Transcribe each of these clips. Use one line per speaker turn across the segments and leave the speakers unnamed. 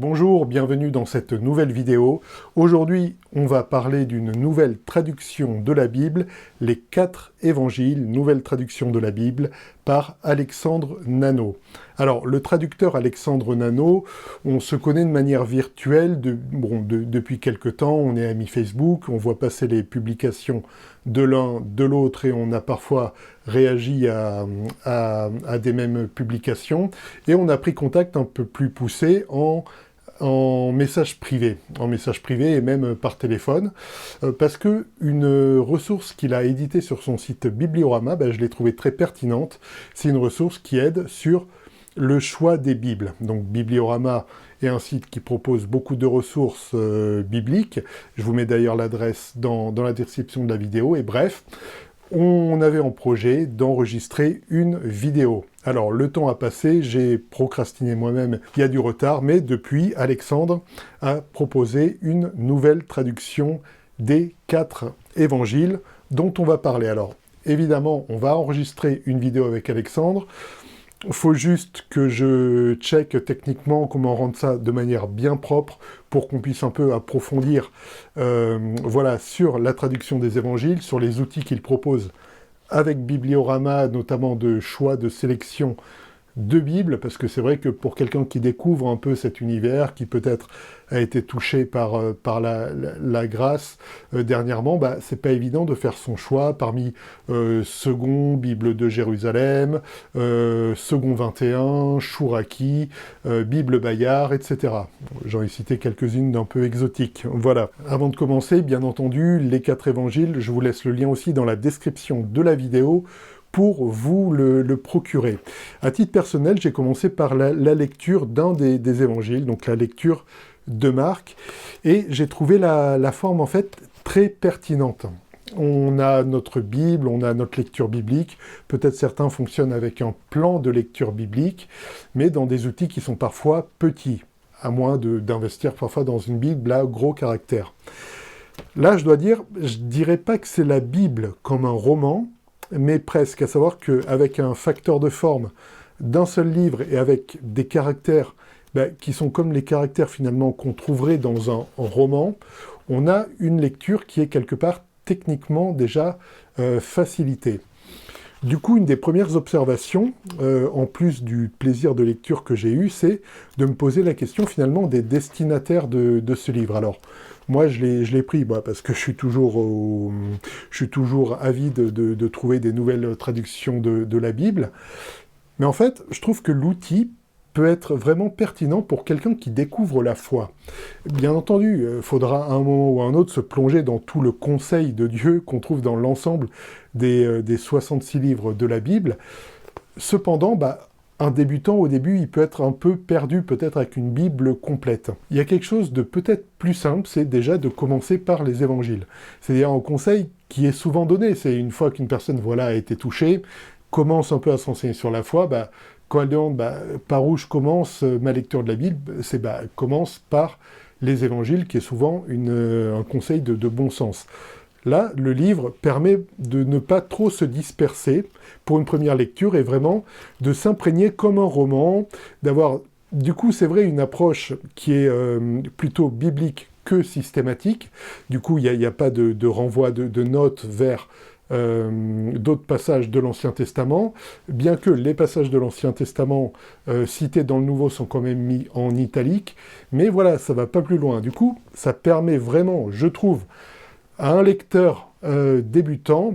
Bonjour, bienvenue dans cette nouvelle vidéo. Aujourd'hui, on va parler d'une nouvelle traduction de la Bible, les 4 évangiles, nouvelle traduction de la Bible, par Alexandre Nano. Alors, le traducteur Alexandre Nano, on se connaît de manière virtuelle depuis quelque temps, on est amis Facebook, on voit passer les publications de l'un, de l'autre, et on a parfois réagi à des mêmes publications, et on a pris contact un peu plus poussé en message privé et même par téléphone, parce que une ressource qu'il a éditée sur son site Bibliorama, je l'ai trouvée très pertinente. C'est une ressource qui aide sur le choix des Bibles. Donc Bibliorama est un site qui propose beaucoup de ressources bibliques. Je vous mets d'ailleurs l'adresse dans la description de la vidéo. Et bref, on avait en projet d'enregistrer une vidéo. Alors, le temps a passé, j'ai procrastiné moi-même, il y a du retard, mais depuis, Alexandre a proposé une nouvelle traduction des 4 évangiles dont on va parler. Alors, évidemment, on va enregistrer une vidéo avec Alexandre. Il faut juste que je check techniquement comment rendre ça de manière bien propre pour qu'on puisse un peu approfondir sur la traduction des évangiles, sur les outils qu'il propose avec Bibliorama, notamment de choix, de sélection de Bible, parce que c'est vrai que pour quelqu'un qui découvre un peu cet univers, qui peut-être a été touché par la grâce dernièrement, c'est pas évident de faire son choix parmi Second, Bible de Jérusalem, Second 21, Chouraki, Bible Bayard, etc. J'en ai cité quelques-unes d'un peu exotiques. Voilà. Avant de commencer, bien entendu, les 4 évangiles, je vous laisse le lien aussi dans la description de la vidéo, pour vous le procurer. À titre personnel, j'ai commencé par la lecture d'un des évangiles, donc la lecture de Marc, et j'ai trouvé la forme en fait très pertinente. On a notre Bible, on a notre lecture biblique, peut-être certains fonctionnent avec un plan de lecture biblique, mais dans des outils qui sont parfois petits, à moins d'investir parfois dans une Bible à gros caractère. Là, je dirais pas que c'est la Bible comme un roman, mais presque, à savoir qu'avec un facteur de forme d'un seul livre et avec des caractères qui sont comme les caractères finalement qu'on trouverait dans un roman, on a une lecture qui est quelque part techniquement déjà facilitée. Du coup, une des premières observations, en plus du plaisir de lecture que j'ai eu, c'est de me poser la question finalement des destinataires de ce livre. Alors, moi, je l'ai pris parce que je suis toujours avide de trouver des nouvelles traductions de la Bible. Mais en fait, je trouve que l'outil peut être vraiment pertinent pour quelqu'un qui découvre la foi. Bien entendu, il faudra à un moment ou à un autre se plonger dans tout le conseil de Dieu qu'on trouve dans l'ensemble des 66 livres de la Bible. Cependant, un débutant, au début, il peut être un peu perdu, peut-être avec une Bible complète. Il y a quelque chose de peut-être plus simple, c'est déjà de commencer par les évangiles. C'est-à-dire un conseil qui est souvent donné. C'est une fois qu'une personne a été touchée, commence un peu à s'enseigner sur la foi, quand elle demande par où je commence ma lecture de la Bible, c'est commence par les évangiles, qui est souvent un conseil de bon sens. Là, le livre permet de ne pas trop se disperser pour une première lecture et vraiment de s'imprégner comme un roman, d'avoir, du coup, c'est vrai, une approche qui est plutôt biblique que systématique. Du coup, il n'y a pas de renvoi de notes vers d'autres passages de l'Ancien Testament, bien que les passages de l'Ancien Testament cités dans le Nouveau sont quand même mis en italique, mais voilà, ça va pas plus loin. Du coup, ça permet vraiment, je trouve, à un lecteur débutant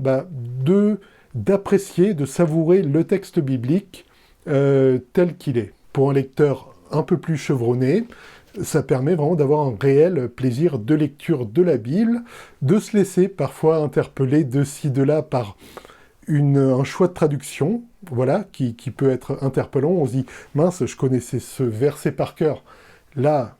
d'apprécier, de savourer le texte biblique tel qu'il est. Pour un lecteur un peu plus chevronné, ça permet vraiment d'avoir un réel plaisir de lecture de la Bible, de se laisser parfois interpeller de ci, de là par un choix de traduction, qui peut être interpellant. On se dit, mince, je connaissais ce verset par cœur. Là,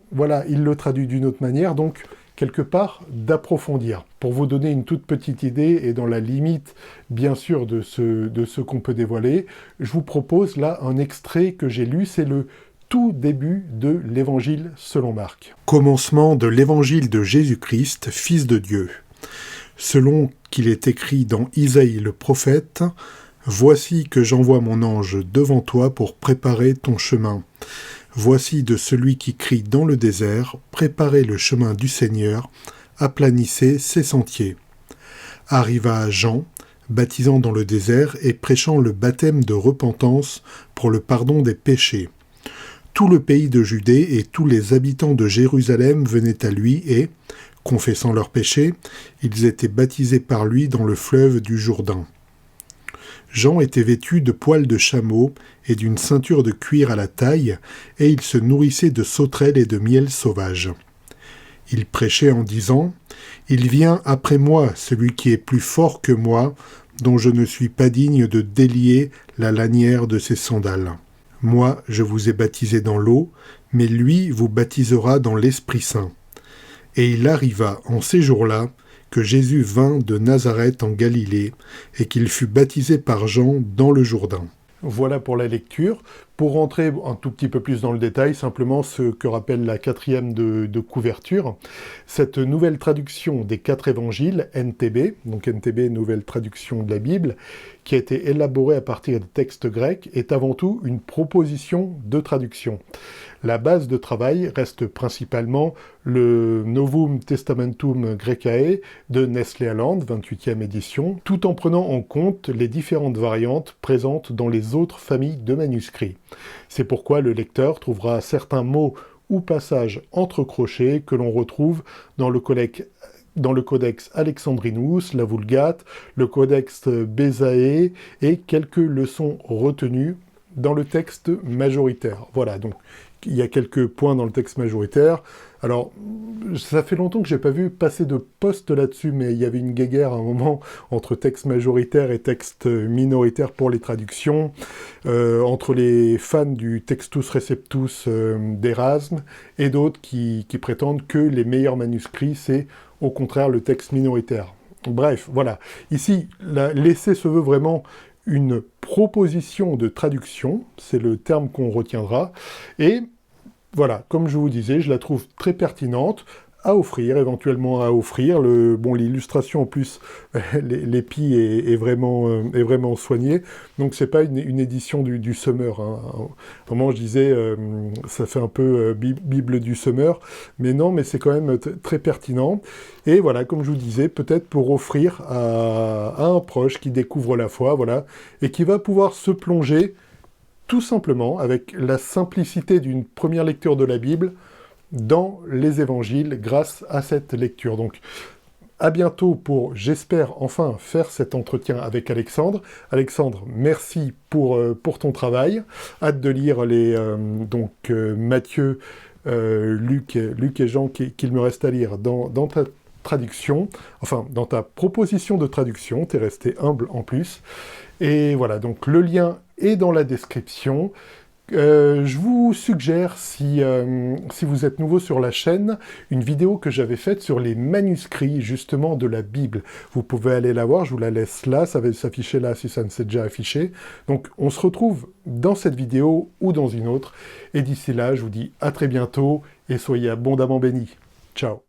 il le traduit d'une autre manière, donc quelque part d'approfondir. Pour vous donner une toute petite idée, et dans la limite, bien sûr, de ce qu'on peut dévoiler, je vous propose là un extrait que j'ai lu, c'est le tout début de l'Évangile selon Marc. Commencement de l'Évangile de Jésus-Christ, Fils de Dieu. Selon qu'il est écrit dans Isaïe le prophète, « Voici que j'envoie mon ange devant toi pour préparer ton chemin. Voici de celui qui crie dans le désert, préparez le chemin du Seigneur, aplanissez ses sentiers. Arriva Jean, baptisant dans le désert et prêchant le baptême de repentance pour le pardon des péchés. Tout le pays de Judée et tous les habitants de Jérusalem venaient à lui et, confessant leurs péchés, ils étaient baptisés par lui dans le fleuve du Jourdain. Jean était vêtu de poils de chameau et d'une ceinture de cuir à la taille, et il se nourrissait de sauterelles et de miel sauvage. Il prêchait en disant « Il vient après moi, celui qui est plus fort que moi, dont je ne suis pas digne de délier la lanière de ses sandales. Moi, je vous ai baptisé dans l'eau, mais lui vous baptisera dans l'Esprit Saint. » Et il arriva en ces jours-là que Jésus vint de Nazareth en Galilée et qu'il fut baptisé par Jean dans le Jourdain. Voilà pour la lecture. Pour rentrer un tout petit peu plus dans le détail, simplement ce que rappelle la 4e de couverture, cette nouvelle traduction des 4 évangiles, NTB, donc NTB, nouvelle traduction de la Bible, qui a été élaborée à partir des textes grecs, est avant tout une proposition de traduction. La base de travail reste principalement le Novum Testamentum Graecae de Nestlé Aland, 28e édition, tout en prenant en compte les différentes variantes présentes dans les autres familles de manuscrits. C'est pourquoi le lecteur trouvera certains mots ou passages entrecrochés que l'on retrouve dans le Codex Alexandrinus, la Vulgate, le Codex Bezae et quelques leçons retenues dans le texte majoritaire. Voilà, donc il y a quelques points dans le texte majoritaire. Alors, ça fait longtemps que j'ai pas vu passer de post là-dessus, mais il y avait une guéguerre à un moment entre texte majoritaire et texte minoritaire pour les traductions, entre les fans du Textus Receptus d'Erasme et d'autres qui prétendent que les meilleurs manuscrits, c'est au contraire le texte minoritaire. Bref, voilà. Ici, l'essai se veut vraiment une proposition de traduction, c'est le terme qu'on retiendra, et voilà, comme je vous disais, je la trouve très pertinente à offrir, éventuellement à offrir. L'illustration en plus, l'épi est vraiment soigné, donc c'est pas une édition du Summer. Hein. Vraiment, je disais, ça fait un peu Bible du Summer, mais non, mais c'est quand même très pertinent. Et voilà, comme je vous disais, peut-être pour offrir à un proche qui découvre la foi, voilà, et qui va pouvoir se plonger tout simplement avec la simplicité d'une première lecture de la Bible dans les évangiles grâce à cette lecture. Donc, à bientôt pour, j'espère, enfin faire cet entretien avec Alexandre. Alexandre, merci pour ton travail. Hâte de lire Matthieu, Luc et Jean qu'il me reste à lire dans ta traduction, enfin dans ta proposition de traduction, t'es resté humble en plus. Et voilà, donc le lien est dans la description. Je vous suggère, si vous êtes nouveau sur la chaîne, une vidéo que j'avais faite sur les manuscrits, justement, de la Bible. Vous pouvez aller la voir, je vous la laisse là, ça va s'afficher là si ça ne s'est déjà affiché. Donc, on se retrouve dans cette vidéo ou dans une autre. Et d'ici là, je vous dis à très bientôt et soyez abondamment bénis. Ciao.